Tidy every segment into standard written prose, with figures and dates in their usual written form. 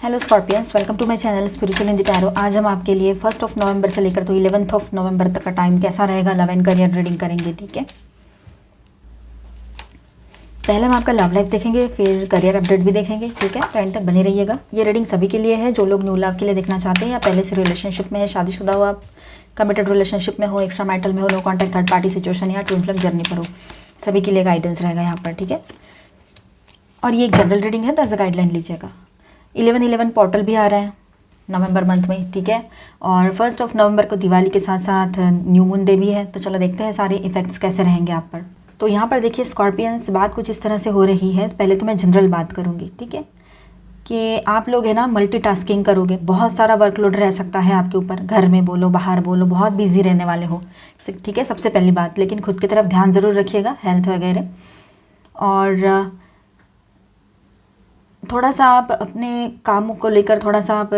Hello scorpions, welcome to my channel spiritual in the tarot. आज हम आपके लिए 1 नवंबर से लेकर तो 11 नवंबर तक का टाइम कैसा रहेगा लव एंड करियर रीडिंग करेंगे। ठीक है, पहले हम आपका लव लाइफ देखेंगे, फिर करियर अपडेट भी देखेंगे। ठीक है, टाइम तक बने रहिएगा। ये रीडिंग सभी के लिए है जो लोग न्यू लव के लिए देखना चाहते हैं या पहले से रिलेशनशिप में है, शादीशुदा हो, आप कमिटेड रिलेशनशिप में हो, एक्स्ट्रा मैरिटल में हो, no contact third party situation या ट्विन फ्लेम जर्नी पर हो, सभी के लिए गाइडेंस रहेगा यहाँ पर। ठीक है, और ये एक जनरल रीडिंग है तो एज अ गाइडलाइन लीजिएगा। 11/11 पोर्टल भी आ रहा है नवंबर मंथ में। ठीक है, और 1 नवंबर को दिवाली के साथ साथ न्यू मून डे भी है। तो चलो देखते हैं सारे इफेक्ट्स कैसे रहेंगे आप पर। तो यहाँ पर देखिए स्कॉर्पियंस, बात कुछ इस तरह से हो रही है। पहले तो मैं जनरल बात करूँगी। ठीक है, कि आप लोग है ना मल्टीटास्किंग करोगे, बहुत सारा वर्कलोड रह सकता है आपके ऊपर, घर में बोलो बाहर बोलो, बहुत बिजी रहने वाले हो। ठीक है, सबसे पहली बात, लेकिन खुद की तरफ ध्यान ज़रूर रखिएगा, हेल्थ वगैरह। और थोड़ा सा आप अपने कामों को लेकर थोड़ा सा आप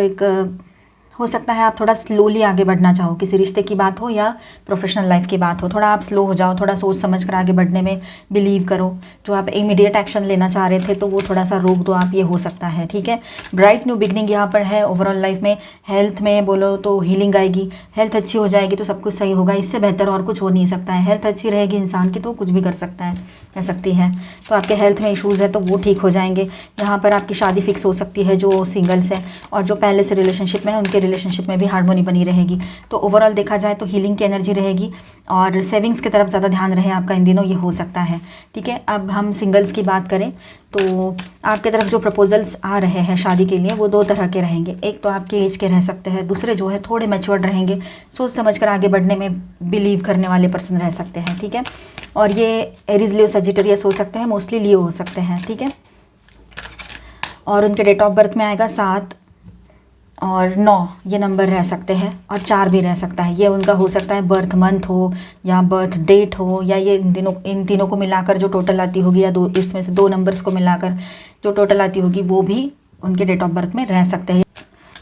हो सकता है आप थोड़ा स्लोली आगे बढ़ना चाहो, किसी रिश्ते की बात हो या प्रोफेशनल लाइफ की बात हो, थोड़ा आप स्लो हो जाओ, थोड़ा सोच समझ कर आगे बढ़ने में बिलीव करो। जो आप इमीडिएट एक्शन लेना चाह रहे थे तो वो थोड़ा सा रोक दो आप, ये हो सकता है। ठीक है, ब्राइट न्यू बिगनिंग यहाँ पर है। ओवरऑल लाइफ में हेल्थ में बोलो तो हीलिंग आएगी, हेल्थ अच्छी हो जाएगी तो सब कुछ सही होगा। इससे बेहतर और कुछ हो नहीं सकता है। हेल्थ अच्छी रहेगी इंसान की तो कुछ भी कर सकता है, कह सकती है। तो आपके हेल्थ में इश्यूज़ है तो वो ठीक हो जाएंगे। यहाँ पर आपकी शादी फिक्स हो सकती है जो सिंगल्स हैं, और जो पहले से रिलेशनशिप में है उनके रिलेशनशिप में भी हार्मोनी बनी रहेगी। तो ओवरऑल देखा जाए तो हीलिंग की एनर्जी रहेगी, और सेविंग्स की तरफ ज़्यादा ध्यान रहे आपका इन दिनों, ये हो सकता है। ठीक है, अब हम सिंगल्स की बात करें तो आपके तरफ जो प्रपोजल्स आ रहे हैं शादी के लिए वो 2 तरह के रहेंगे। एक तो आपके एज के रह सकते हैं, दूसरे जो है थोड़े मैच्योर्ड रहेंगे, सोच समझ कर आगे बढ़ने में बिलीव करने वाले पर्सन रह सकते हैं। ठीक है, और ये एरीज लियो सजिटेरियस हो सकते हैं, मोस्टली लियो हो सकते हैं। ठीक है, और उनके डेट ऑफ बर्थ में आएगा 7 और 9 ये नंबर रह सकते हैं, और 4 भी रह सकता है। ये उनका हो सकता है बर्थ मंथ हो या बर्थ डेट हो, या ये इन तीनों को मिलाकर जो टोटल आती होगी, या दो इसमें से 2 नंबर्स को मिलाकर जो टोटल आती होगी वो भी उनके डेट ऑफ बर्थ में रह सकते हैं।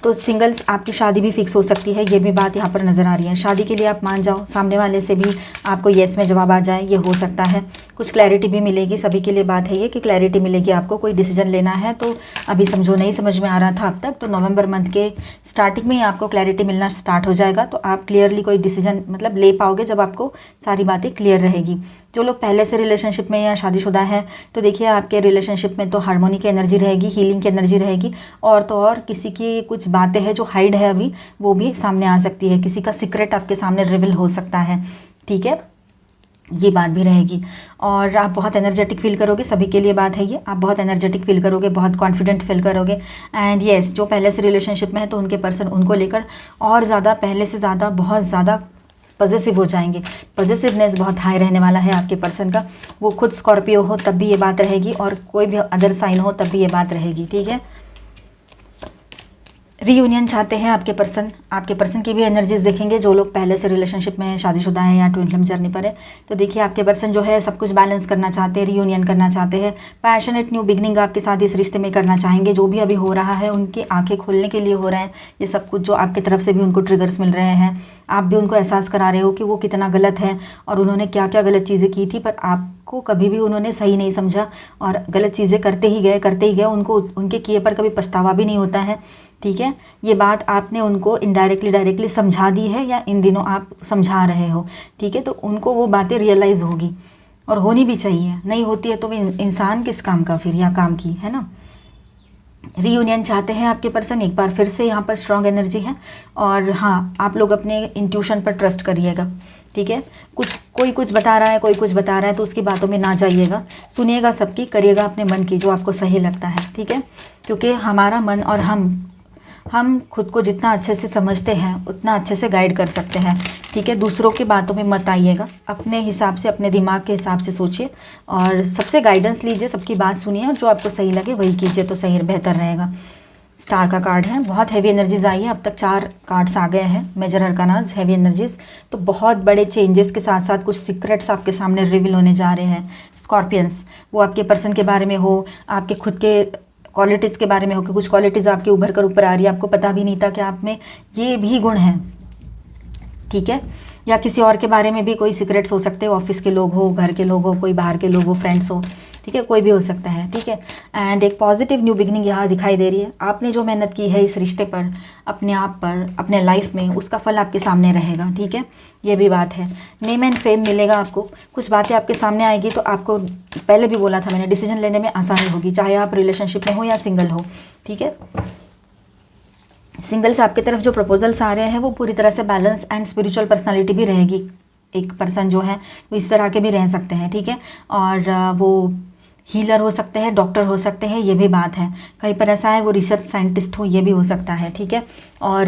तो सिंगल्स आपकी शादी भी फिक्स हो सकती है, ये भी बात यहाँ पर नज़र आ रही है। शादी के लिए आप मान जाओ, सामने वाले से भी आपको येस में जवाब आ जाए, ये हो सकता है। कुछ क्लैरिटी भी मिलेगी, सभी के लिए बात है ये कि क्लैरिटी मिलेगी आपको। कोई डिसीजन लेना है तो अभी समझो नहीं समझ में आ रहा था अब तक, तो नवंबर मंथ के स्टार्टिंग में ही आपको क्लैरिटी मिलना स्टार्ट हो जाएगा। तो आप क्लियरली कोई डिसीजन मतलब ले पाओगे जब आपको सारी बातें क्लियर रहेगी। जो लोग पहले से रिलेशनशिप में या शादीशुदा हैं तो देखिए आपके रिलेशनशिप में तो हार्मोनी की एनर्जी रहेगी, हीलिंग की एनर्जी रहेगी, और तो और किसी की कुछ बातें हैं जो हाइड है अभी वो भी सामने आ सकती है, किसी का सीक्रेट आपके सामने रिवील हो सकता है। ठीक है, ये बात भी रहेगी। और आप बहुत एनर्जेटिक फील करोगे, सभी के लिए बात है ये, आप बहुत एनर्जेटिक फील करोगे, बहुत कॉन्फिडेंट फील करोगे। एंड येस, जो पहले से रिलेशनशिप में है तो उनके पर्सन उनको लेकर और ज़्यादा, पहले से ज़्यादा, बहुत ज़्यादा पॉजिटिव हो जाएंगे। पॉजिटिवनेस बहुत हाई रहने वाला है आपके पर्सन का। वो खुद स्कॉर्पियो हो तब भी ये बात रहेगी, और कोई भी अदर साइन हो तब भी ये बात रहेगी। ठीक है, रीयूनियन चाहते हैं आपके पर्सन की भी एनर्जीज देखेंगे। जो लोग पहले से रिलेशनशिप में हैं, शादीशुदा हैं या ट्विन फ्लेम जर्नी पर है, तो देखिए आपके पर्सन जो है सब कुछ बैलेंस करना चाहते हैं, रीयूनियन करना चाहते हैं, पैशनेट न्यू बिगनिंग आपके साथ इस रिश्ते में करना चाहेंगे। जो भी अभी हो रहा है उनकी आंखें खोलने के लिए हो रहा है ये सब कुछ, जो आपकी तरफ से भी उनको ट्रिगर्स मिल रहे हैं। आप भी उनको एहसास करा रहे हो कि वो कितना गलत है और उन्होंने क्या क्या गलत चीज़ें की थी, पर आपको कभी भी उन्होंने सही नहीं समझा और गलत चीज़ें करते ही गए। उनको उनके किए पर कभी पछतावा भी नहीं होता है। ठीक है, ये बात आपने उनको इनडायरेक्टली डायरेक्टली समझा दी है या इन दिनों आप समझा रहे हो। ठीक है, तो उनको वो बातें रियलाइज़ होगी और होनी भी चाहिए। नहीं होती है तो वो इंसान किस काम का फिर, या काम की, है ना। रीयूनियन चाहते हैं आपके पर्सन, एक बार फिर से यहाँ पर स्ट्रॉन्ग एनर्जी है। और हाँ, आप लोग अपने इंट्यूशन पर ट्रस्ट करिएगा। ठीक है, कोई कुछ बता रहा है, कोई कुछ बता रहा है तो उसकी बातों में ना जाइएगा, सुनिएगा सबकी, करिएगा अपने मन की जो आपको सही लगता है। ठीक है, क्योंकि हमारा मन और हम खुद को जितना अच्छे से समझते हैं उतना अच्छे से गाइड कर सकते हैं। ठीक है, दूसरों की बातों में मत आइएगा, अपने हिसाब से, अपने दिमाग के हिसाब से सोचिए और सबसे गाइडेंस लीजिए, सबकी बात सुनिए और जो आपको सही लगे वही कीजिए तो सही बेहतर रहेगा। स्टार का कार्ड है, बहुत हैवी एनर्जीज आई है, अब तक 4 कार्ड्स आ गए हैं, मेजर अरकानाज, हैवी एनर्जीज। तो बहुत बड़े चेंजेस के साथ साथ कुछ सीक्रेट्स आपके सामने रिवील होने जा रहे हैं स्कॉर्पियंस। वो आपके पर्सन के बारे में हो, आपके खुद के क्वालिटीज़ के बारे में हो, कि कुछ क्वालिटीज़ आपके उभर कर ऊपर आ रही है, आपको पता भी नहीं था कि आप में ये भी गुण हैं। ठीक है, या किसी और के बारे में भी कोई सीक्रेट्स हो सकते हैं, ऑफिस के लोग हो, घर के लोग हो, कोई बाहर के लोग हो, फ्रेंड्स हो, ठीक है, कोई भी हो सकता है, ठीक है। एंड एक पॉजिटिव न्यू बिगनिंग यहाँ दिखाई दे रही है। आपने जो मेहनत की है इस रिश्ते पर, अपने आप पर, अपने लाइफ में, उसका फल आपके सामने रहेगा, ठीक है, ये भी बात है। नेम एंड फेम मिलेगा आपको, कुछ बातें आपके सामने आएगी तो आपको, पहले भी बोला था मैंने, डिसीजन लेने में आसानी होगी, चाहे आप रिलेशनशिप में हो या सिंगल हो, ठीक है। सिंगल से आपकी तरफ जो प्रपोजल्स आ रहे हैं वो पूरी तरह से बैलेंस एंड स्पिरिचुअल पर्सनालिटी भी रहेगी। एक पर्सन जो है वो इस तरह के भी रह सकते हैं, ठीक है। और वो हीलर हो सकते हैं, डॉक्टर हो सकते हैं, ये भी बात है। कहीं पर ऐसा है वो रिसर्च साइंटिस्ट हो, ये भी हो सकता है, ठीक है। और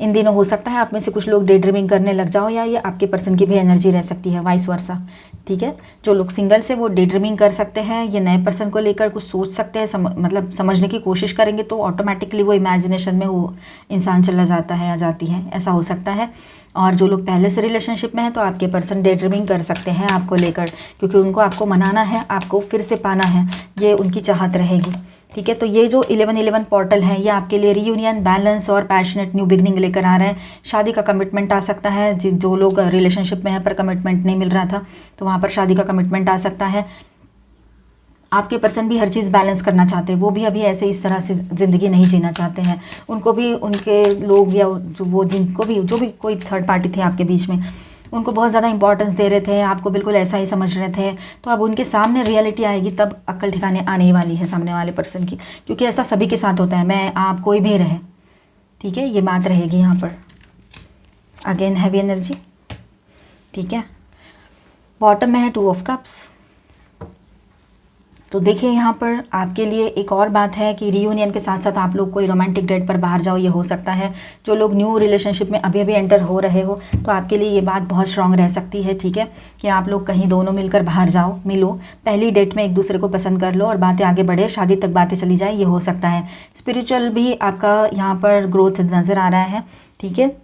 इन दिनों हो सकता है आप में से कुछ लोग डे ड्रीमिंग करने लग जाओ, या ये आपके पर्सन की भी एनर्जी रह सकती है, वाइस वर्सा, ठीक है। जो लोग सिंगल से वो डे ड्रीमिंग कर सकते हैं, ये नए पर्सन को लेकर कुछ सोच सकते हैं, मतलब समझने की कोशिश करेंगे तो ऑटोमेटिकली वो इमेजिनेशन में वो इंसान चला जाता है या जाती है, ऐसा हो सकता है। और जो लोग पहले से रिलेशनशिप में हैं तो आपके पर्सन डे ड्रीमिंग कर सकते हैं आपको लेकर, क्योंकि उनको आपको मनाना है, आपको फिर से पाना है, ये उनकी चाहत रहेगी, ठीक है। तो ये जो 11-11 पोर्टल है ये आपके लिए रीयूनियन, बैलेंस और पैशनेट न्यू बिगनिंग लेकर आ रहा है। शादी का कमिटमेंट आ सकता है, जो लोग रिलेशनशिप में हैं पर कमिटमेंट नहीं मिल रहा था तो वहाँ पर शादी का कमिटमेंट आ सकता है। आपके पर्सन भी हर चीज़ बैलेंस करना चाहते हैं, वो भी अभी ऐसे इस तरह से ज़िंदगी नहीं जीना चाहते हैं। उनको भी उनके लोग या जो वो जिनको भी जो भी कोई थर्ड पार्टी थे आपके बीच में, उनको बहुत ज़्यादा इंपॉर्टेंस दे रहे थे, आपको बिल्कुल ऐसा ही समझ रहे थे। तो अब उनके सामने रियलिटी आएगी तब अक्ल ठिकाने आने वाली है सामने वाले पर्सन की, क्योंकि ऐसा सभी के साथ होता है, मैं आप कोई भी रहे, ठीक है, ये बात रहेगी यहाँ पर। अगेन हैवी एनर्जी, ठीक है। बॉटम में है 2 ऑफ कप्स। तो देखिए यहाँ पर आपके लिए एक और बात है कि रीयूनियन के साथ साथ आप लोग कोई रोमांटिक डेट पर बाहर जाओ, ये हो सकता है। जो लोग न्यू रिलेशनशिप में अभी अभी एंटर हो रहे हो तो आपके लिए ये बात बहुत स्ट्रांग रह सकती है, ठीक है, कि आप लोग कहीं दोनों मिलकर बाहर जाओ, मिलो, पहली डेट में एक दूसरे को पसंद कर लो और बातें आगे बढ़े, शादी तक बातें चली जाए, ये हो सकता है। स्पिरिचुअल भी आपका यहाँ पर ग्रोथ नज़र आ रहा है, ठीक है।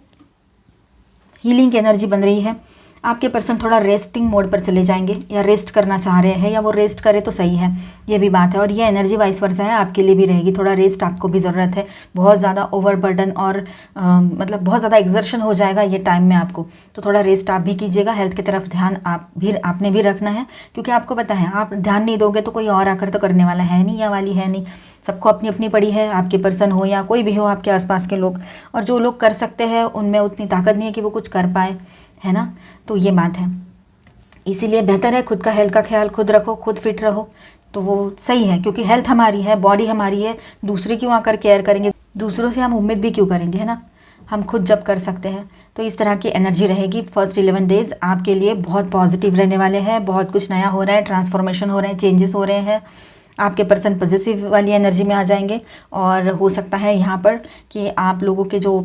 हीलिंग की एनर्जी बन रही है। आपके पर्सन थोड़ा रेस्टिंग मोड पर चले जाएंगे या रेस्ट करना चाह रहे हैं, या वो रेस्ट करे तो सही है, ये भी बात है। और ये एनर्जी वाइस वर्सा है, आपके लिए भी रहेगी। थोड़ा रेस्ट आपको भी ज़रूरत है, बहुत ज़्यादा ओवरबर्डन और मतलब बहुत ज़्यादा एग्जर्शन हो जाएगा ये टाइम में आपको, तो थोड़ा रेस्ट आप भी कीजिएगा। हेल्थ की तरफ ध्यान आपने भी रखना है, क्योंकि आपको पता है आप ध्यान नहीं दोगे तो कोई और आकर तो करने वाला है नहीं या वाली है नहीं। सबको अपनी अपनी पड़ी है, आपके पर्सन हो या कोई भी हो आपके आसपास के लोग, और जो लोग कर सकते हैं उनमें उतनी ताकत नहीं है कि वो कुछ कर पाए, है ना। तो ये बात है, इसीलिए बेहतर है खुद का हेल्थ का ख्याल खुद रखो, खुद फिट रहो, तो वो सही है। क्योंकि हेल्थ हमारी है, बॉडी हमारी है, दूसरे क्यों आकर केयर करेंगे, दूसरों से हम उम्मीद भी क्यों करेंगे, है ना, हम खुद जब कर सकते हैं। तो इस तरह की एनर्जी रहेगी। फर्स्ट 11 डेज आपके लिए बहुत पॉजिटिव रहने वाले हैं, बहुत कुछ नया हो रहा है, ट्रांसफॉर्मेशन हो रहे हैं, चेंजेस हो रहे हैं। आपके पर्सन पॉजिटिव वाली एनर्जी में आ जाएंगे, और हो सकता है यहाँ पर कि आप लोगों के जो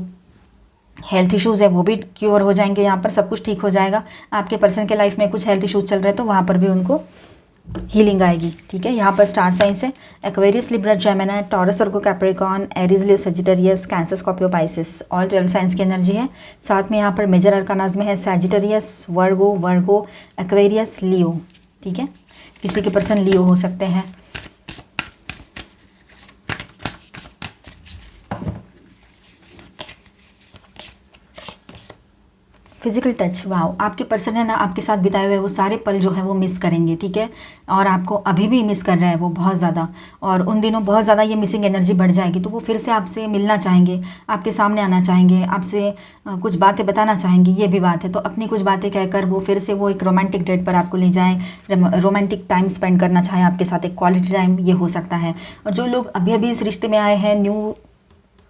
हेल्थ इश्यूज़ है वो भी क्योर हो जाएंगे, यहाँ पर सब कुछ ठीक हो जाएगा। आपके पर्सन के लाइफ में कुछ हेल्थ इश्यूज चल रहे हैं तो वहाँ पर भी उनको हीलिंग आएगी, ठीक है। यहाँ पर स्टार साइंस है Aquarius, Libra, Gemini, Taurus, Virgo, Capricorn, Aries, Leo, Sagittarius, Cancer, Scorpio, Pisces, all 12 signs की एनर्जी है। साथ में यहाँ पर मेजर अरकानाज में है सजिटेरियस, वर्गो, एक्वेरियस, लियो, ठीक है। किसी के पर्सन लियो हो सकते हैं। फिजिकल टच, वाओ, आपके पर्सन है ना, आपके साथ बिताए हुए वो सारे पल जो है वो मिस करेंगे, ठीक है। और आपको अभी भी मिस कर रहा है वो बहुत ज़्यादा, और उन दिनों बहुत ज़्यादा ये मिसिंग एनर्जी बढ़ जाएगी, तो वो फिर से आपसे मिलना चाहेंगे, आपके सामने आना चाहेंगे, आपसे कुछ बातें बताना चाहेंगे, ये भी बात है। तो अपनी कुछ बातें कहकर वो फिर से वो एक रोमांटिक डेट पर आपको ले जाएँ, रोमांटिक टाइम स्पेंड करना चाहें आपके साथ, एक क्वालिटी टाइम, ये हो सकता है। और जो लोग अभी अभी इस रिश्ते में आए हैं, न्यू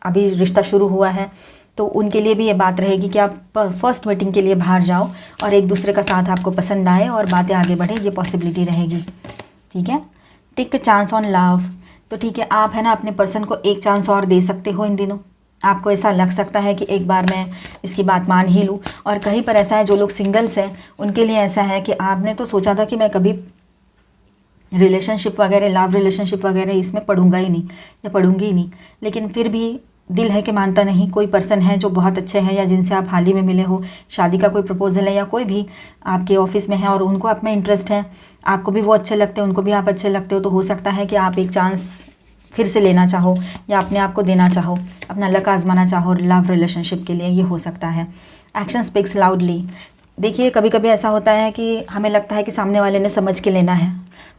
अभी रिश्ता शुरू हुआ है, तो उनके लिए भी ये बात रहेगी कि आप फर्स्ट मीटिंग के लिए बाहर जाओ और एक दूसरे का साथ आपको पसंद आए और बातें आगे बढ़े, ये पॉसिबिलिटी रहेगी, ठीक है। Take a chance on love, तो ठीक है, आप है ना अपने पर्सन को एक चांस और दे सकते हो इन दिनों। आपको ऐसा लग सकता है कि एक बार मैं इसकी बात मान ही लूँ, और कहीं पर ऐसा है जो लोग सिंगल्स हैं उनके लिए ऐसा है कि आपने तो सोचा था कि मैं कभी रिलेशनशिप वगैरह, लव रिलेशनशिप वगैरह इसमें पढ़ूंगा ही नहीं या पढ़ूंगी ही नहीं, लेकिन फिर भी दिल है कि मानता नहीं। कोई पर्सन है जो बहुत अच्छे हैं या जिनसे आप हाल ही में मिले हो, शादी का कोई प्रपोजल है या कोई भी आपके ऑफिस में है और उनको आप में इंटरेस्ट है, आपको भी वो अच्छे लगते हैं, उनको भी आप अच्छे लगते हो, तो हो सकता है कि आप एक चांस फिर से लेना चाहो या अपने आप को देना चाहो, अपना लक आजमाना चाहो लव रिलेशनशिप के लिए, ये हो सकता है। एक्शन स्पीक्स लाउडली, देखिए कभी कभी ऐसा होता है कि हमें लगता है कि सामने वाले ने समझ के लेना है,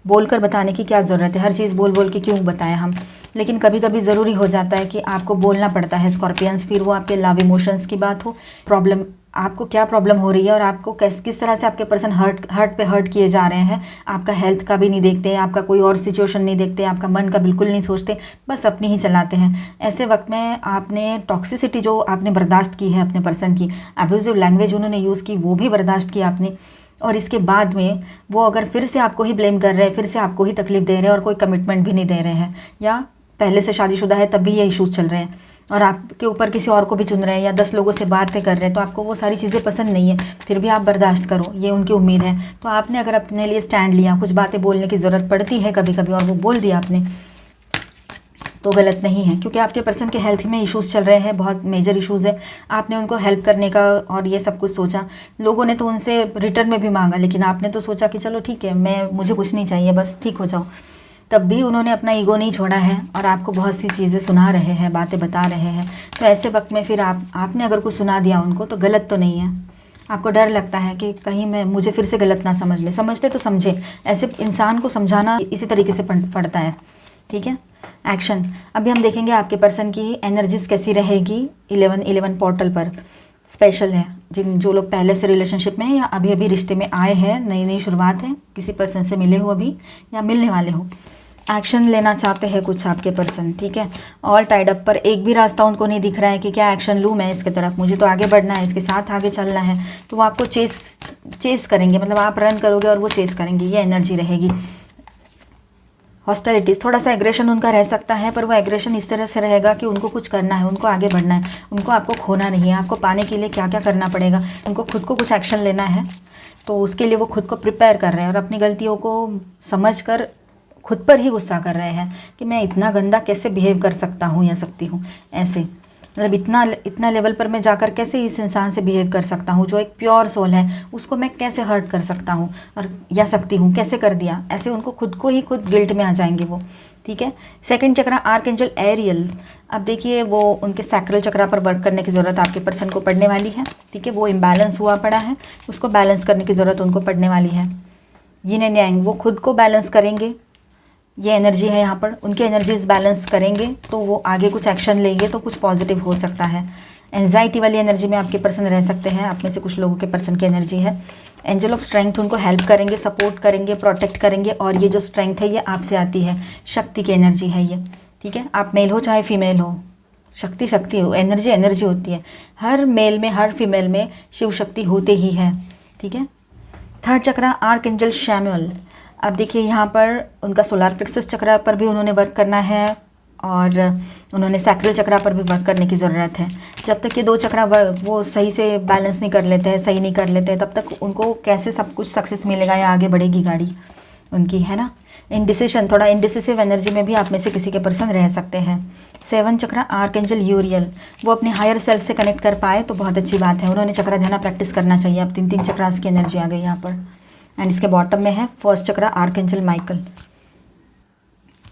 बोलकर बताने की क्या ज़रूरत है, हर चीज़ बोल बोल के क्यों बताएं हम। लेकिन कभी कभी ज़रूरी हो जाता है कि आपको बोलना पड़ता है स्कॉर्पियंस, फिर वो आपके लव इमोशंस की बात हो, प्रॉब्लम, आपको क्या प्रॉब्लम हो रही है और आपको किस तरह से आपके पर्सन हर्ट पे हर्ट किए जा रहे हैं। आपका हेल्थ का भी नहीं देखते, आपका कोई और सिचुएशन नहीं देखते, आपका मन का बिल्कुल नहीं सोचते, बस अपनी ही चलाते हैं। ऐसे वक्त में आपने टॉक्सिसिटी जो आपने बर्दाश्त की है अपने पर्सन की, अब्यूजिव लैंग्वेज उन्होंने यूज़ की, वो भी बर्दाश्त की आपने, और इसके बाद में वो अगर फिर से आपको ही ब्लेम कर रहे हैं, फिर से आपको ही तकलीफ दे रहे हैं और कोई कमिटमेंट भी नहीं दे रहे हैं, या पहले से शादीशुदा है तब भी ये इश्यूज चल रहे हैं और आपके ऊपर किसी और को भी चुन रहे हैं या 10 लोगों से बातें कर रहे हैं, तो आपको वो सारी चीज़ें पसंद नहीं है, फिर भी आप बर्दाश्त करो, ये उनकी उम्मीद है। तो आपने अगर अपने लिए स्टैंड लिया, कुछ बातें बोलने की ज़रूरत पड़ती है कभी कभी और वो बोल दिया आपने, तो गलत नहीं है, क्योंकि आपके पर्सन के हेल्थ में इश्यूज़ चल रहे हैं, बहुत मेजर इश्यूज़ है। आपने उनको हेल्प करने का और ये सब कुछ सोचा, लोगों ने तो उनसे रिटर्न में भी मांगा, लेकिन आपने तो सोचा कि चलो ठीक है, मुझे कुछ नहीं चाहिए, बस ठीक हो जाओ। तब भी उन्होंने अपना ईगो नहीं छोड़ा है और आपको बहुत सी चीज़ें सुना रहे हैं, बातें बता रहे हैं। तो ऐसे वक्त में फिर आपने अगर कुछ सुना दिया उनको तो गलत तो नहीं है। आपको डर लगता है कि कहीं मुझे फिर से गलत ना समझ ले, समझते तो समझे, ऐसे इंसान को समझाना इसी तरीके से पड़ता है, ठीक है। एक्शन, अभी हम देखेंगे आपके पर्सन की एनर्जीज कैसी रहेगी 11-11 पोर्टल पर। स्पेशल है जो लोग पहले से रिलेशनशिप में हैं या अभी अभी रिश्ते में आए हैं, नई नई शुरुआत है, किसी पर्सन से मिले हो अभी या मिलने वाले हो, एक्शन लेना चाहते हैं कुछ आपके पर्सन, ठीक है। ऑल टाइड अप पर एक भी रास्ता उनको नहीं दिख रहा है कि क्या एक्शन लूँ मैं इसके तरफ, मुझे तो आगे बढ़ना है, इसके साथ आगे चलना है, तो वो आपको चेस करेंगे, मतलब आप रन करोगे और वो चेस करेंगे, ये एनर्जी रहेगी। हॉस्टिलिटीज़, थोड़ा सा एग्रेशन उनका रह सकता है, पर वो एग्रेशन इस तरह से रहेगा कि उनको कुछ करना है, उनको आगे बढ़ना है, उनको आपको खोना नहीं है। आपको पाने के लिए क्या क्या करना पड़ेगा, उनको खुद को कुछ एक्शन लेना है, तो उसके लिए वो खुद को प्रिपेयर कर रहे हैं और अपनी गलतियों को समझ कर खुद पर ही गुस्सा कर रहे हैं कि मैं इतना गंदा कैसे बिहेव कर सकता हूँ या सकती हूँ, ऐसे मतलब इतना लेवल पर मैं जाकर कैसे इस इंसान से बिहेव कर सकता हूँ, जो एक प्योर सोल है उसको मैं कैसे हर्ट कर सकता हूँ और या सकती हूँ, कैसे कर दिया, ऐसे उनको खुद गिल्ट में आ जाएंगे वो, ठीक है। सेकंड चक्रा आर्कएंजल एरियल, अब देखिए वो उनके सैक्रल चक्रा पर वर्क करने की ज़रूरत आपके पर्सन को पड़ने वाली है, ठीक है। वो इम्बैलेंस हुआ पड़ा है, उसको बैलेंस करने की ज़रूरत उनको पड़ने वाली है। यिन एंड यांग, वो खुद को बैलेंस करेंगे, ये एनर्जी है यहाँ पर, उनकी एनर्जीज बैलेंस करेंगे तो वो आगे कुछ एक्शन लेंगे तो कुछ पॉजिटिव हो सकता है। एंजाइटी वाली एनर्जी में आपके पर्सन रह सकते हैं, आप में से कुछ लोगों के पर्सन की एनर्जी है। एंजल ऑफ स्ट्रेंथ उनको हेल्प करेंगे, सपोर्ट करेंगे, प्रोटेक्ट करेंगे, और ये जो स्ट्रेंथ है ये आपसे आती है, शक्ति की एनर्जी है ये, ठीक है। आप मेल हो चाहे फीमेल हो, शक्ति हो, एनर्जी होती है, हर मेल में हर फीमेल में शिव शक्ति होते ही है, ठीक है। थर्ड चक्रा आर्कएंजल शैमुएल, अब देखिए यहाँ पर उनका सोलार प्लेक्सस चक्रा पर भी उन्होंने वर्क करना है और उन्होंने सैक्रल चक्रा पर भी वर्क करने की ज़रूरत है। जब तक ये दो चक्रा वो सही से बैलेंस नहीं कर लेते हैं, सही नहीं कर लेते हैं, तब तक उनको कैसे सब कुछ सक्सेस मिलेगा या आगे बढ़ेगी गाड़ी उनकी, है ना। इनडिसिशन, थोड़ा इनडिसिसिव एनर्जी में भी आप में से किसी के पर्सन रह सकते हैं। 7 चक्रा आर्कएंजल यूरियल, वो अपने हायर सेल्फ से कनेक्ट कर पाए तो बहुत अच्छी बात है, उन्होंने चक्रा ध्यान प्रैक्टिस करना चाहिए। अब 3 चक्रास की एनर्जी आ गई यहाँ पर, एंड इसके बॉटम में है फर्स्ट चक्रा आर्कएंजल माइकल,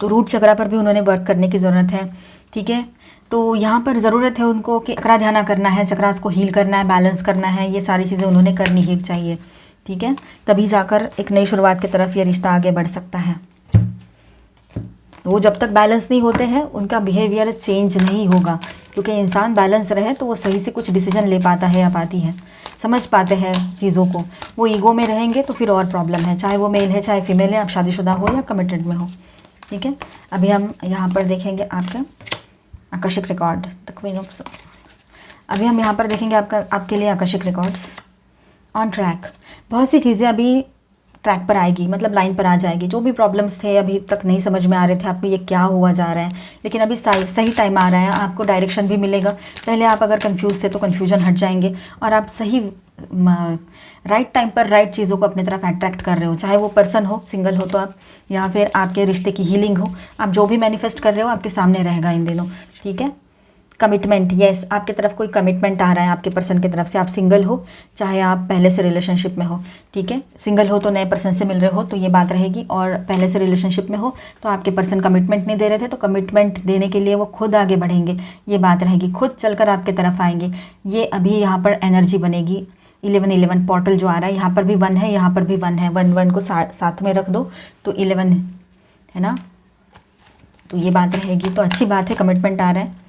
तो रूट चक्रा पर भी उन्होंने वर्क करने की ज़रूरत है, ठीक है। तो यहाँ पर ज़रूरत है उनको कि चक्रा ध्यान करना है, चक्रास को हील करना है, बैलेंस करना है, ये सारी चीज़ें उन्होंने करनी ही चाहिए, ठीक है। तभी जाकर एक नई शुरुआत की तरफ ये रिश्ता आगे बढ़ सकता है। वो जब तक बैलेंस नहीं होते हैं उनका बिहेवियर चेंज नहीं होगा, क्योंकि इंसान बैलेंस रहे तो वो सही से कुछ डिसीजन ले पाता है या पाती है, समझ पाते हैं चीज़ों को। वो ईगो में रहेंगे तो फिर और प्रॉब्लम है, चाहे वो मेल है चाहे फीमेल है, आप शादीशुदा हो या कमिटेड में हो, ठीक है। अभी हम यहाँ पर देखेंगे आपका आकर्षक record, the queen of soul. अभी हम यहाँ पर देखेंगे आपके लिए आकर्षक रिकॉर्ड्स ऑन ट्रैक। बहुत सी चीज़ें अभी ट्रैक पर आएगी, मतलब लाइन पर आ जाएगी। जो भी प्रॉब्लम्स थे अभी तक नहीं समझ में आ रहे थे आपको ये क्या हुआ जा रहा है, लेकिन अभी सही टाइम आ रहा है, आपको डायरेक्शन भी मिलेगा। पहले आप अगर कंफ्यूज थे तो कन्फ्यूजन हट जाएंगे और आप सही राइट टाइम पर राइट चीज़ों को अपनी तरफ अट्रैक्ट कर रहे हो, चाहे वो पर्सन हो, सिंगल हो तो आप, या फिर आपके रिश्ते की हीलिंग हो, आप जो भी मैनिफेस्ट कर रहे हो आपके सामने रहेगा इन दिनों, ठीक है। कमिटमेंट, यस, आपकी तरफ कोई कमिटमेंट आ रहा है आपके पर्सन की तरफ से, आप सिंगल हो चाहे आप पहले से रिलेशनशिप में हो, ठीक है। सिंगल हो तो नए पर्सन से मिल रहे हो तो ये बात रहेगी, और पहले से रिलेशनशिप में हो तो आपके पर्सन कमिटमेंट नहीं दे रहे थे तो कमिटमेंट देने के लिए वो खुद आगे बढ़ेंगे, ये बात रहेगी, खुद चलकर आपके तरफ आएंगे, ये अभी यहाँ पर एनर्जी बनेगी। 11 पोर्टल जो आ रहा है, यहाँ पर भी 1 है, यहाँ पर भी 1 है, 1 को साथ में रख दो तो 11 है ना, तो ये बात रहेगी। तो अच्छी बात है, कमिटमेंट आ रहा है।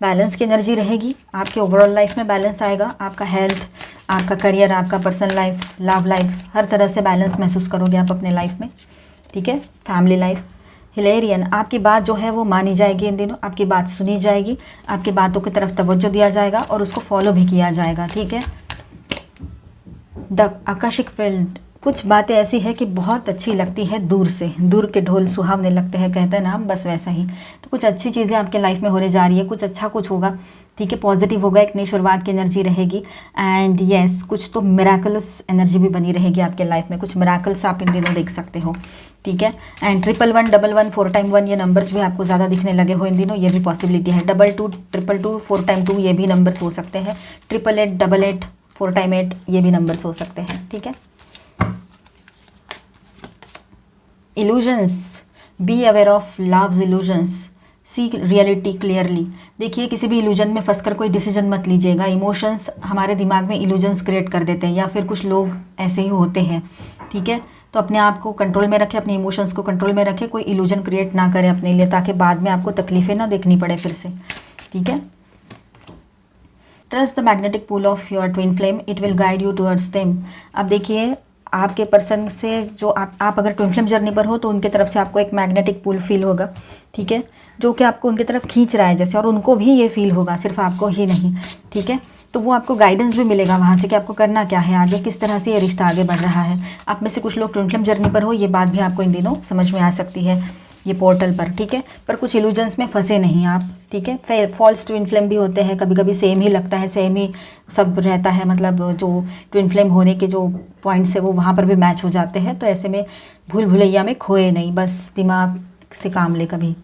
बैलेंस की एनर्जी रहेगी आपके ओवरऑल लाइफ में, बैलेंस आएगा। आपका हेल्थ, आपका करियर, आपका पर्सनल लाइफ, लव लाइफ, हर तरह से बैलेंस महसूस करोगे आप अपने लाइफ में, ठीक है। फैमिली लाइफ हिलेरियन, आपकी बात जो है वो मानी जाएगी इन दिनों, आपकी बात सुनी जाएगी, आपकी बातों की तरफ तवज्जो दिया जाएगा और उसको फॉलो भी किया जाएगा, ठीक है। द आकाशिक फील्ड, कुछ बातें ऐसी है कि बहुत अच्छी लगती है दूर से, दूर के ढोल सुहावने लगते हैं, कहते हैं ना हम, बस वैसा ही। तो कुछ अच्छी चीज़ें आपके लाइफ में होने जा रही है, कुछ अच्छा कुछ होगा, ठीक है, पॉजिटिव होगा, एक नई शुरुआत की एनर्जी रहेगी। एंड यस, कुछ तो मिराकल्स एनर्जी भी बनी रहेगी आपके लाइफ में, कुछ मिराकल्स आप इन दिनों देख सकते हो, ठीक है। एंड 111, 11, 4 टाइम 1, ये नंबर्स भी आपको ज़्यादा दिखने लगे हो इन दिनों, ये भी पॉसिबिलिटी है। 22, 222, 4 टाइम 2, ये भी नंबर्स हो सकते हैं। 888, 88, 4 टाइम 8, ये भी नंबर्स हो सकते हैं, ठीक है। Illusions, be aware of love's illusions, see reality clearly. देखिए, किसी भी इल्यूजन में फंसकर कोई डिसीजन मत लीजिएगा। इमोशंस हमारे दिमाग में इल्यूजन्स क्रिएट कर देते हैं, या फिर कुछ लोग ऐसे ही होते हैं, ठीक है। तो अपने आप को कंट्रोल में रखें, अपने इमोशंस को कंट्रोल में रखें, कोई इल्यूजन क्रिएट ना करें अपने लिए, ताकि बाद में आपको तकलीफ़ें ना देखनी पड़े फिर से, ठीक है। Trust the magnetic pull of your twin flame, it will guide you towards them. अब देखिए, आपके पर्सन से जो आप अगर ट्विन फ्लेम जर्नी पर हो तो उनके तरफ से आपको एक मैग्नेटिक पुल फील होगा, ठीक है, जो कि आपको उनकी तरफ खींच रहा है जैसे, और उनको भी ये फील होगा, सिर्फ आपको ही नहीं, ठीक है। तो वो आपको गाइडेंस भी मिलेगा वहाँ से कि आपको करना क्या है आगे, किस तरह से ये रिश्ता आगे बढ़ रहा है। आप में से कुछ लोग ट्विन फ्लेम जर्नी पर हो, ये बात भी आपको इन दिनों समझ में आ सकती है ये पोर्टल पर, ठीक है। पर कुछ इल्यूजन्स में फंसे नहीं आप, ठीक है। फॉल्स ट्विन फ्लेम भी होते हैं, कभी कभी सेम ही लगता है, सेम ही सब रहता है, मतलब जो ट्विन फ्लेम होने के जो पॉइंट्स है वो वहाँ पर भी मैच हो जाते हैं। तो ऐसे में भूल भुलैया में खोए नहीं, बस दिमाग से काम ले कभी।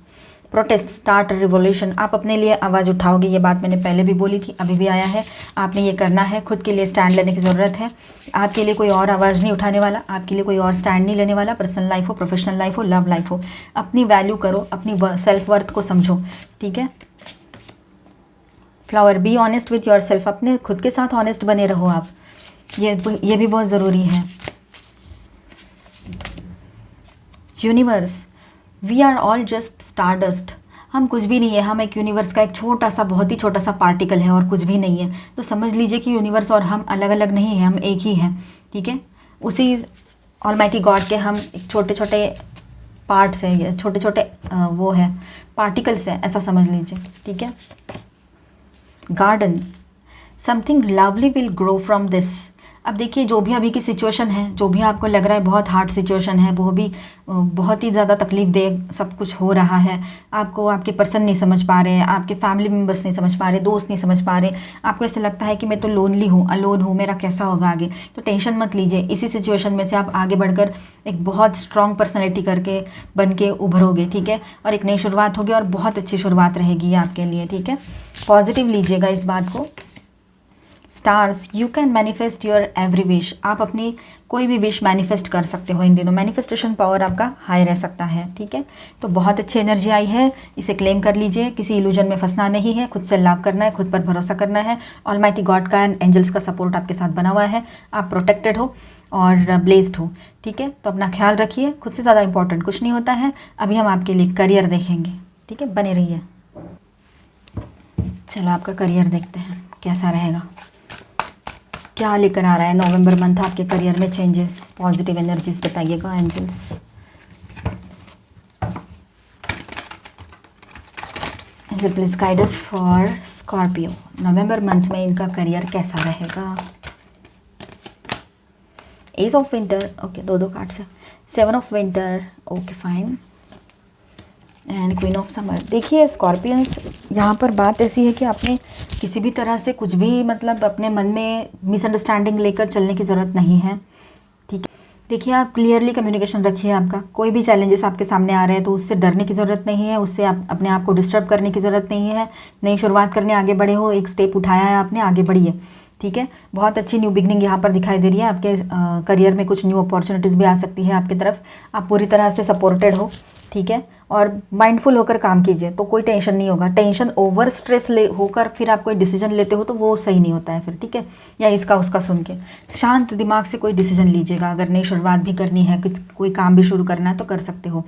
प्रोटेस्ट, स्टार्ट रिवॉल्यूशन, आप अपने लिए आवाज़ उठाओगे, ये बात मैंने पहले भी बोली थी, अभी भी आया है, आपने ये करना है, खुद के लिए स्टैंड लेने की ज़रूरत है। आपके लिए कोई और आवाज़ नहीं उठाने वाला, आपके लिए कोई और स्टैंड नहीं लेने वाला, पर्सनल लाइफ हो, प्रोफेशनल लाइफ हो, लव लाइफ हो। अपनी वैल्यू करो, अपनी सेल्फ वर्थ को समझो, ठीक है। Flower, be honest with your self, अपने खुद के साथ ऑनेस्ट बने रहो आप, ये भी बहुत ज़रूरी है। Universe, we are all just stardust, हम कुछ भी नहीं है, हम एक यूनिवर्स का एक छोटा सा, बहुत ही छोटा सा पार्टिकल है और कुछ भी नहीं है। तो समझ लीजिए कि यूनिवर्स और हम अलग अलग नहीं हैं, हम एक ही हैं, ठीक है। उसी ऑलमाइटी गॉड के हम एक छोटे छोटे पार्ट्स हैं, छोटे छोटे वो है पार्टिकल्स हैं, ऐसा समझ लीजिए, ठीक है। Garden, something lovely will grow from this. अब देखिए, जो भी अभी की सिचुएशन है, जो भी आपको लग रहा है बहुत हार्ड सिचुएशन है, वो भी बहुत ही ज़्यादा तकलीफ दे सब कुछ हो रहा है, आपको आपके पर्सन नहीं समझ पा रहे हैं, आपके फैमिली मेम्बर्स नहीं समझ पा रहे, दोस्त नहीं समझ पा रहे, आपको ऐसे लगता है कि मैं तो लोनली हूँ, अलोन हूँ, मेरा कैसा होगा आगे। तो टेंशन मत लीजिए, इसी सिचुएशन में से आप आगे बढ़कर एक बहुत स्ट्रॉन्ग पर्सनैलिटी करके बन के उभरोगे, ठीक है। और एक नई शुरुआत होगी और बहुत अच्छी शुरुआत रहेगी आपके लिए, ठीक है। पॉजिटिव लीजिएगा इस बात को। Stars, you can manifest your every wish, आप अपनी कोई भी विश मैनिफेस्ट कर सकते हो इन दिनों, मैनिफेस्टेशन पावर आपका हाई रह सकता है, ठीक है। तो बहुत अच्छी एनर्जी आई है, इसे क्लेम कर लीजिए, किसी इल्यूजन में फंसना नहीं है, खुद से लव करना है, खुद पर भरोसा करना है, ऑलमाइटी गॉड का एंड एंजल्स का सपोर्ट आपके साथ बना हुआ है, आप प्रोटेक्टेड हो और ब्लेस्ड हो, ठीक है। तो अपना ख्याल रखिए, खुद से ज़्यादा इंपॉर्टेंट कुछ नहीं होता है। अभी हम आपके लिए करियर देखेंगे, ठीक है, बने रहिए। चलो आपका करियर देखते हैं कैसा रहेगा, क्या लेकर आ रहा है नवंबर मंथ आपके करियर में चेंजेस, पॉजिटिव एनर्जीज बताइएगा angels. Angel please guide us for Scorpio, November month में इनका करियर कैसा रहेगा। एज ऑफ विंटर, ओके, दो कार्ड्स है। 7 of winter, okay fine, and queen of summer. देखिए स्कॉर्पियंस, यहाँ पर बात ऐसी है कि आपने किसी भी तरह से कुछ भी मतलब अपने मन में मिसअंडरस्टैंडिंग लेकर चलने की ज़रूरत नहीं है, ठीक है। देखिए, आप क्लियरली कम्युनिकेशन रखिए, आपका कोई भी चैलेंजेस आपके सामने आ रहे हैं तो उससे डरने की ज़रूरत नहीं है, उससे आप अपने आप को डिस्टर्ब करने की ज़रूरत नहीं है। नई शुरुआत करने आगे बढ़े हो, एक स्टेप उठाया है आपने, आगे बढ़िए, ठीक है। बहुत अच्छी न्यू बिगनिंग यहाँ पर दिखाई दे रही है आपके करियर में, कुछ न्यू अपॉर्चुनिटीज़ भी आ सकती है आपकी तरफ, आप पूरी तरह से सपोर्टेड हो, ठीक है। और माइंडफुल होकर काम कीजिए तो कोई टेंशन नहीं होगा। टेंशन ओवर स्ट्रेस ले होकर फिर आप कोई डिसीजन लेते हो तो वो सही नहीं होता है फिर, ठीक है। या इसका उसका सुन के शांत दिमाग से कोई डिसीजन लीजिएगा। अगर नई शुरुआत भी करनी है, कुछ कोई काम भी शुरू करना है तो कर सकते हो।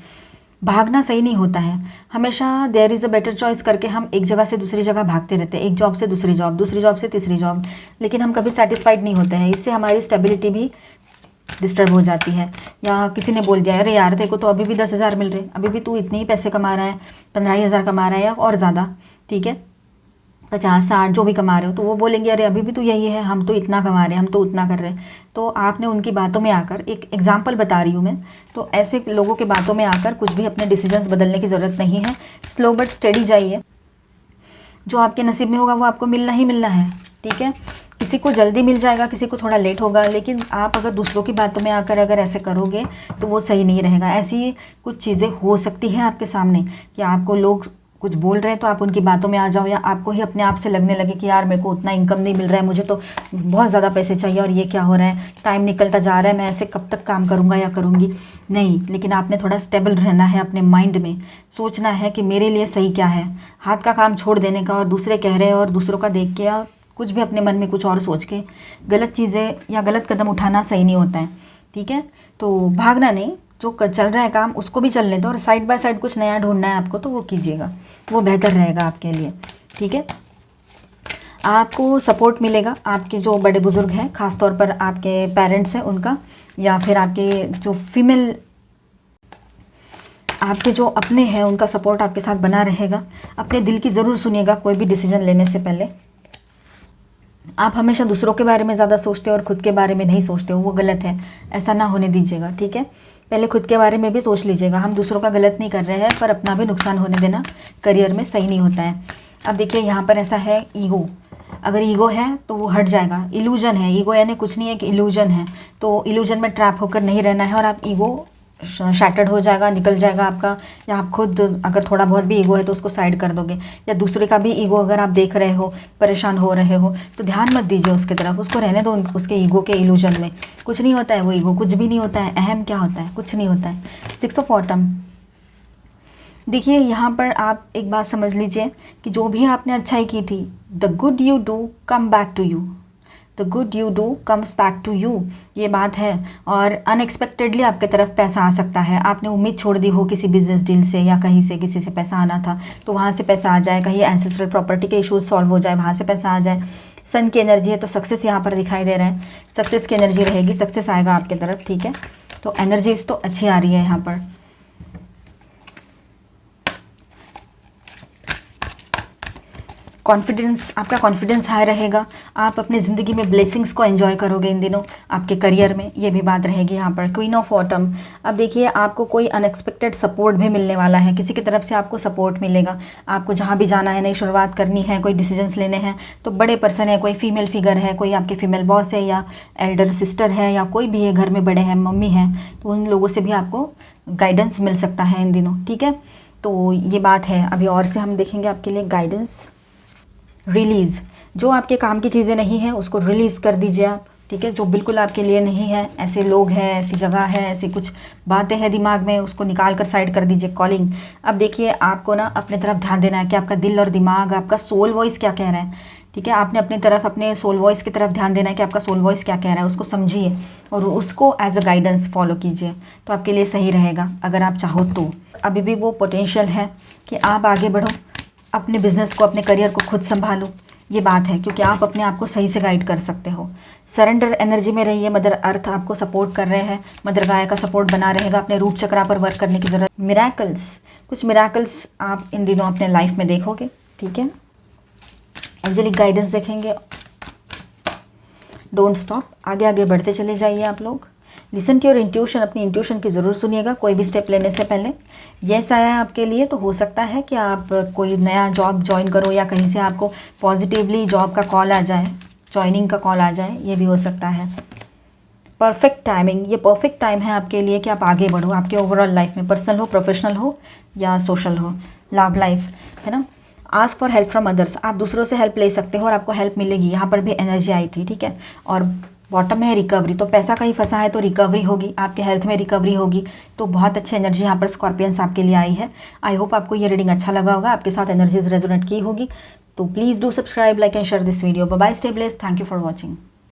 भागना सही नहीं होता है। हमेशा there is a better choice करके हम एक जगह से दूसरी जगह भागते रहते हैं, एक जॉब से दूसरी जॉब, दूसरी जॉब से तीसरी जॉब, लेकिन हम कभी सेटिस्फाइड नहीं होते हैं। इससे हमारी स्टेबिलिटी भी डिस्टर्ब हो जाती है। या किसी ने बोल दिया अरे यार तेरे को तो अभी भी 10,000 मिल रहे, अभी भी तू इतने ही पैसे कमा रहा है, 15,000 कमा रहा है या और ज़्यादा, ठीक है, 50-60 जो भी कमा रहे हो, तो वो बोलेंगे अरे अभी भी तो यही है, हम तो इतना कमा रहे हैं, हम तो उतना कर रहे हैं। तो आपने उनकी बातों में आकर, एक एग्जांपल बता रही हूँ मैं, तो ऐसे लोगों के बातों में आकर कुछ भी अपने डिसीजंस बदलने की ज़रूरत नहीं है। स्लो बट स्टेडी जाइए। जो आपके नसीब में होगा वो आपको मिलना ही मिलना है, ठीक है। किसी को जल्दी मिल जाएगा, किसी को थोड़ा लेट होगा, लेकिन आप अगर दूसरों की बातों में आकर अगर ऐसे करोगे तो वो सही नहीं रहेगा। ऐसी कुछ चीज़ें हो सकती हैं आपके सामने कि आपको लोग कुछ बोल रहे हैं तो आप उनकी बातों में आ जाओ, या आपको ही अपने आप से लगने लगे कि यार मेरे को उतना इनकम नहीं मिल रहा है, मुझे तो बहुत ज़्यादा पैसे चाहिए और ये क्या हो रहा है, टाइम निकलता जा रहा है, मैं ऐसे कब तक काम करूँगा या करूँगी। नहीं, लेकिन आपने थोड़ा स्टेबल रहना है, अपने माइंड में सोचना है कि मेरे लिए सही क्या है। हाथ का काम छोड़ देने का और दूसरे कह रहे हैं और दूसरों का देख के या कुछ भी अपने मन में कुछ और सोच के गलत चीज़ें या गलत कदम उठाना सही नहीं होता है, ठीक है। तो भागना नहीं, जो चल रहा है काम उसको भी चलने दो, और साइड बाय साइड कुछ नया ढूंढना है आपको तो वो कीजिएगा, वो बेहतर रहेगा आपके लिए, ठीक है। आपको सपोर्ट मिलेगा, आपके जो बड़े बुजुर्ग हैं, ख़ास तौर पर आपके पेरेंट्स हैं उनका, या फिर आपके जो फीमेल, आपके जो अपने हैं उनका सपोर्ट आपके साथ बना रहेगा। अपने दिल की ज़रूर सुनिएगा कोई भी डिसीजन लेने से पहले। आप हमेशा दूसरों के बारे में ज़्यादा सोचते हो और ख़ुद के बारे में नहीं सोचते हो, वो गलत है, ऐसा ना होने दीजिएगा, ठीक है। पहले खुद के बारे में भी सोच लीजिएगा। हम दूसरों का गलत नहीं कर रहे हैं, पर अपना भी नुकसान होने देना करियर में सही नहीं होता है। अब देखिए यहाँ पर ऐसा है, ईगो, अगर ईगो है तो वो हट जाएगा। इल्यूजन है, ईगो यानी कुछ नहीं है कि इल्यूजन है, तो इल्यूजन में ट्रैप होकर नहीं रहना है और आप ईगो शैटर्ड हो जाएगा, निकल जाएगा आपका, या आप खुद अगर थोड़ा बहुत भी ईगो है तो उसको साइड कर दोगे। या दूसरे का भी ईगो अगर आप देख रहे हो, परेशान हो रहे हो, तो ध्यान मत दीजिए उसकी तरफ, उसको रहने दो उसके ईगो के इल्यूजन में। कुछ नहीं होता है वो ईगो, कुछ भी नहीं होता है। अहम क्या होता है? कुछ नहीं होता है। 6 ऑफ ऑटम। देखिए यहाँ पर आप एक बात समझ लीजिए कि जो भी आपने अच्छाई की थी, the good you do come back to you, the good you do comes back to you, ये बात है। और अनएक्सपेक्टेडली आपके तरफ पैसा आ सकता है। आपने उम्मीद छोड़ दी हो किसी बिजनेस डील से या कहीं से किसी से पैसा आना था, तो वहाँ से पैसा आ जाए। कहीं एंसेस्ट्रल प्रॉपर्टी के इश्यूज सॉल्व हो जाए, वहाँ से पैसा आ जाए। सन की एनर्जी है तो सक्सेस यहाँ पर दिखाई दे रहा है, सक्सेस की एनर्जी रहेगी, सक्सेस आएगा आपके तरफ, ठीक है। तो एनर्जीज तो अच्छी आ रही है यहाँ पर। कॉन्फिडेंस, आपका कॉन्फिडेंस हाई रहेगा। आप अपनी ज़िंदगी में ब्लेसिंग्स को एंजॉय करोगे इन दिनों, आपके करियर में, ये भी बात रहेगी यहाँ पर। Queen of autumn. अब देखिए आपको कोई अनएक्सपेक्टेड सपोर्ट भी मिलने वाला है, किसी की तरफ से आपको सपोर्ट मिलेगा। आपको जहाँ भी जाना है, नई शुरुआत करनी है, कोई डिसीजंस लेने हैं, तो बड़े पर्सन है, कोई फीमेल फिगर है, कोई आपके फीमेल बॉस है या एल्डर सिस्टर है या कोई भी है, घर में बड़े हैं, मम्मी हैं, तो उन लोगों से भी आपको गाइडेंस मिल सकता है इन दिनों, ठीक है। तो ये बात है। अभी और से हम देखेंगे आपके लिए गाइडेंस। रिलीज़, जो आपके काम की चीज़ें नहीं हैं उसको रिलीज़ कर दीजिए आप, ठीक है। जो बिल्कुल आपके लिए नहीं है, ऐसे लोग हैं, ऐसी जगह है, ऐसी कुछ बातें हैं दिमाग में, उसको निकाल कर साइड कर दीजिए। कॉलिंग। अब देखिए आपको ना अपने तरफ ध्यान देना है कि आपका दिल और दिमाग, आपका सोल वॉइस क्या कह रहा है, ठीक है। आपने अपनी तरफ, अपने सोल वॉइस की तरफ ध्यान देना है कि आपका सोल वॉइस क्या कह रहा है, उसको समझिए और उसको एज अ गाइडेंस फॉलो कीजिए, तो आपके लिए सही रहेगा अगर आप चाहो तो। अभी भी वो पोटेंशियल है कि आप आगे बढ़ो, अपने बिजनेस को, अपने करियर को खुद संभालो, ये बात है, क्योंकि आप अपने आप को सही से गाइड कर सकते हो। सरेंडर एनर्जी में रहिए। मदर अर्थ आपको सपोर्ट कर रहे हैं, मदर गाय का सपोर्ट बना रहेगा। अपने रूप चक्रा पर वर्क करने की ज़रूरत। मिराकल्स, कुछ मिराकल्स आप इन दिनों अपने लाइफ में देखोगे, ठीक है। एंजेलिक गाइडेंस देखेंगे। डोंट स्टॉप, आगे आगे बढ़ते चले जाइए आप लोग। लिसन टू योर इंट्यूशन, अपनी इंट्यूशन की ज़रूर सुनिएगा कोई भी स्टेप लेने से पहले। यस आया है आपके लिए तो हो सकता है कि आप कोई नया जॉब ज्वाइन करो या कहीं से आपको पॉजिटिवली जॉब का कॉल आ जाए, ज्वाइनिंग का कॉल आ जाए, ये भी हो सकता है। परफेक्ट टाइमिंग, ये परफेक्ट टाइम है आपके लिए कि आप आगे बढ़ो आपके ओवरऑल लाइफ में, पर्सनल हो, प्रोफेशनल हो या सोशल हो, लव लाइफ, है ना। Ask for help from others, आप दूसरों से हेल्प ले सकते हो और आपको हेल्प मिलेगी। यहाँ पर भी एनर्जी आई थी, ठीक है। और बॉटम में है रिकवरी, तो पैसा कहीं फंसा है तो रिकवरी होगी, आपके हेल्थ में रिकवरी होगी। तो बहुत अच्छी एनर्जी यहाँ पर स्कॉर्पियंस आपके लिए आई है। आई होप आपको ये रीडिंग अच्छा लगा होगा, आपके साथ एनर्जीज रेजोनेट की होगी। तो please do subscribe, like and share this video. Bye bye, stay blessed, thank you for watching.